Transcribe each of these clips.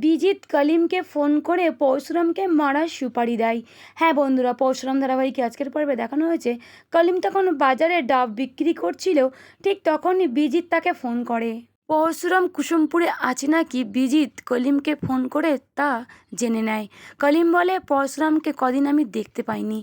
বিজিত কলিমকে phone করে পরশুরামকে মারার সুপারি দেয়। হ্যাঁ বন্ধুরা, পরশুরাম ধারাবাহিকে আজকের পর্বে দেখানো হয়েছে কলিম তখন বাজারে ডাব বিক্রি করছিল, ঠিক তখনই বিজিত তাকে ফোন করে। পরশুরাম কুসুমপুরে আছে নাকি বিজিত কলিমকে ফোন করে তা জেনে নেয়। কলিম বলে, পরশুরামকে কদিন আমি দেখতে পাইনি।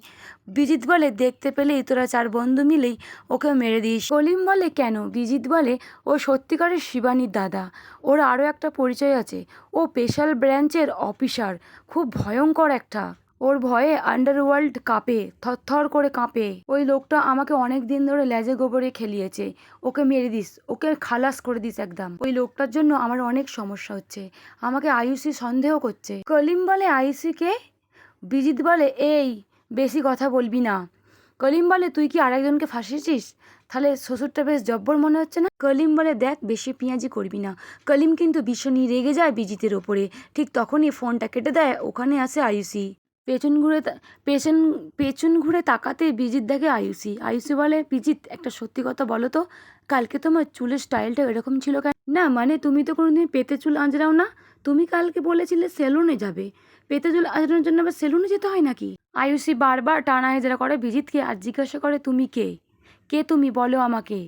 বিজিত বলে, দেখতে পেলেই তোরা চার বন্ধু মিলেই ওকে মেরে দিস। কলিম বলে, কেন? বিজিত বলে, ও সত্যিকারের শিবানীর দাদা। ওর আরও একটা পরিচয় আছে, ও স্পেশাল ব্রাঞ্চের অফিসার, খুব ভয়ঙ্কর একটা। ওর ভয়ে আন্ডারওয়ার্ল্ড কাঁপে, থরথর করে কাঁপে। ওই লোকটা আমাকে অনেক দিন ধরে লেজে গোবরে খেলিয়েছে। ওকে মেরে দিস, ওকে খালাস করে দিস একদম। ওই লোকটার জন্য আমার অনেক সমস্যা হচ্ছে, আমাকে আয়ুষী সন্দেহ করছে। কলিম বলে, আয়ুষীকে? বিজিত বলে, এই বেশি কথা বলবি না। কলিম বলে, তুই কি আরেকজনকে ফাঁসিয়েছিস? তাহলে শ্বশুরটা বেশ জব্বর মনে হচ্ছে না? কলিম বলে, দেখ বেশি পেঁয়াজি করবি না। কলিম কিন্তু ভীষণই রেগে যায় বিজিতের ওপরে। ঠিক তখনই ফোনটা কেটে দেয়। ওখানে আসে আয়ুষী। পেছন ঘুরে তাকাতে বিজিত দেখে আয়ুষী। আয়ুষী বলে, বিজিত একটা সত্যি কথা বলো তো, কালকে তোমার চুলের স্টাইলটা এরকম ছিল কেন? না মানে, তুমি তো কোনোদিন পেতে চুল আঁচড়াও না। তুমি কালকে বলেছিলে সেলুনে যাবে, পেতে চুল আঁচড়ানোর জন্য আবার সেলুনে যেতে হয় নাকি? আয়ুষী বারবার টানা হেজরা করে বিজিতকে আর জিজ্ঞাসা করে, তুমি কে? কে তুমি, বলো আমাকে।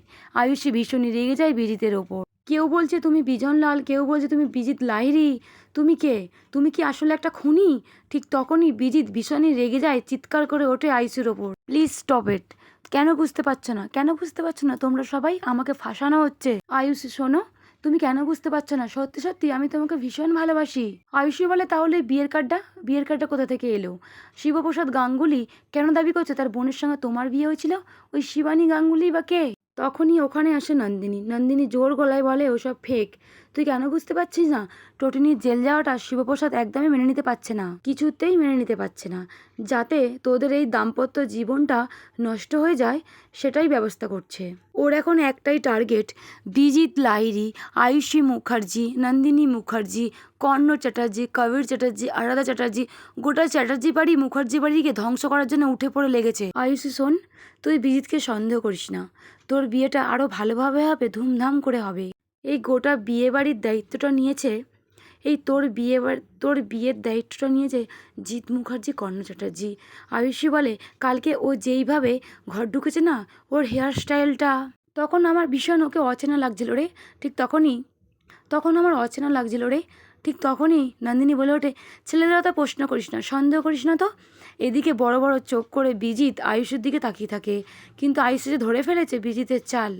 আয়ুষী ভীষণই রেগে যায় বিজিতের ওপর। কেউ বলছে তুমি বিজনলাল, কেউ বলছে তুমি বিজিত লাহিড়ী। তুমি কে? তুমি কি আসলে একটা খুনি? ঠিক তখনই বিজিত ভীষণই রেগে যায়, চিৎকার করে ওঠে আয়ুষীর ওপর। Please stop it. কেন বুঝতে পারছো না? কেন বুঝতে পারছো না তোমরা সবাই? আমাকে ফাঁসানো হচ্ছে। আয়ুষী শোনো, তুমি কেন বুঝতে পারছো না? সত্যি সত্যি আমি তোমাকে ভীষণ ভালোবাসি। আয়ুষী বলে, তাহলে বিয়ের কার্ডটা কোথা থেকে এলো? শিবপ্রসাদ গাঙ্গুলি কেন দাবি করছে তার বোনের সঙ্গে তোমার বিয়ে হয়েছিল? ওই শিবানী গাঙ্গুলি বা কে? তখনই ওখানে আসে নন্দিনী জোর গলায় বলে, ওসব ফেক। তুই কেন বুঝতে পারছিস না? টোটিনির জেল যাওয়াটা শিবপ্রসাদ একদমই মেনে নিতে পারছে না, কিছুতেই মেনে নিতে পারছে না। যাতে তোদের এই দাম্পত্য জীবনটা নষ্ট হয়ে যায় সেটাই ব্যবস্থা করছে। ওর এখন একটাই টার্গেট, বিজিত লাহিড়ী, আয়ুষী মুখার্জি, নন্দিনী মুখার্জি, কর্ণ চ্যাটার্জি, কবির চ্যাটার্জি, আরাধা চ্যাটার্জি, গোটা চ্যাটার্জি বাড়ি, মুখার্জি বাড়িকে ধ্বংস করার জন্য উঠে পড়ে লেগেছে। আয়ুষী শোন, তুই বিজিতকে সন্দেহ করিস না। তোর বিয়েটা আরও ভালোভাবে হবে, ধুমধাম করে হবে। এই গোটা বিয়ে বাড়ির দায়িত্বটা নিয়েছে, তোর বিয়ের দায়িত্বটা নিয়েছে জিৎ মুখার্জি, কর্ণ চ্যাটার্জি। আয়ুষী বলে, কালকে ও যেইভাবে ঘর ঢুকেছে না, ওর হেয়ার স্টাইলটা, তখন আমার ভীষণ ওকে অচেনা লাগছিল রে। ঠিক তখনই নন্দিনী বলে ওঠে, ছেলেরা তো প্রশ্ন করিস না, সন্দেহ করিস না তো। এদিকে বড় বড় চোখ করে বিজিত আয়ুষের দিকে তাকিয়ে থাকে, কিন্তু আয়ুষ যে ধরে ফেলেছে বিজিতের চাল।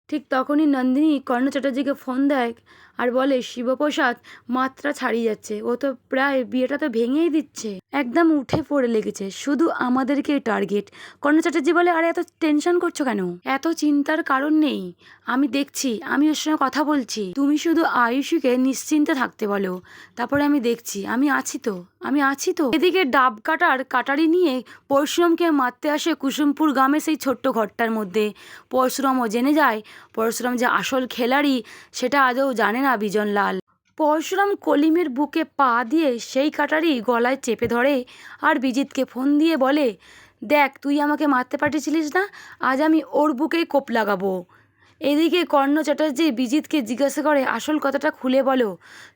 ঠিক তখনই নন্দিনী কর্ণ চ্যাটার্জিকে ফোন দেয় আর বলে, শিবপ্রসাদ মাত্রা ছাড়িয়ে যাচ্ছে, ও তো প্রায় বিয়েটা তো ভেঙেই দিচ্ছে, একদম উঠে পড়ে লেগেছে, শুধু আমাদেরকে টার্গেট। কর্ণ চ্যাটার্জি বলে, আরে এত টেনশন করছো কেন? এত চিন্তার কারণ নেই, আমি দেখছি, আমি ওর সঙ্গে কথা বলছি। তুমি শুধু আয়ুষীকে নিশ্চিন্তে থাকতে বলো, তারপরে আমি দেখছি, আমি আছি তো। এদিকে ডাব কাটার কাটারি নিয়ে পরশুরামকে মারতে আসে কুসুমপুর গ্রামে সেই ছোট্ট ঘরটার মধ্যে। পরশুরামও জেনে যায় পরশুরাম যে আসল খেলাড়ি সেটা আদৌ জানে না বিজনলাল। পরশুরাম কলিমের বুকে পা দিয়ে সেই কাটারি গলায় চেপে ধরে আর বিজিতকে ফোন দিয়ে বলে, দেখ তুই আমাকে মারতে পাঠিয়েছিলিস না, আজ আমি ওর বুকেই কোপ লাগাবো। এদিকে কর্ণ চ্যাটার্জি বিজিতকে জিজ্ঞাসা করে, আসল কথাটা খুলে বলো,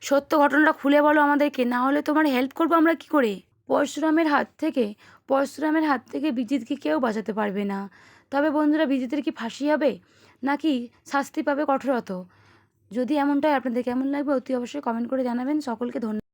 সত্য ঘটনাটা খুলে বলো আমাদেরকে, না হলে তোমার হেল্প করবো আমরা কি করে। পরশুরামের হাত থেকে বিজিতকে কেউ বাঁচাতে পারবে না। তবে বন্ধুরা, বিজিতের কি ফাঁসি হবে নাকি শাস্তি পাবে কঠোরত? যদি এমনটাই আপনাদের কেমন লাগবে অতি অবশ্যই কমেন্ট করে জানাবেন। সকলকে ধন্যবাদ।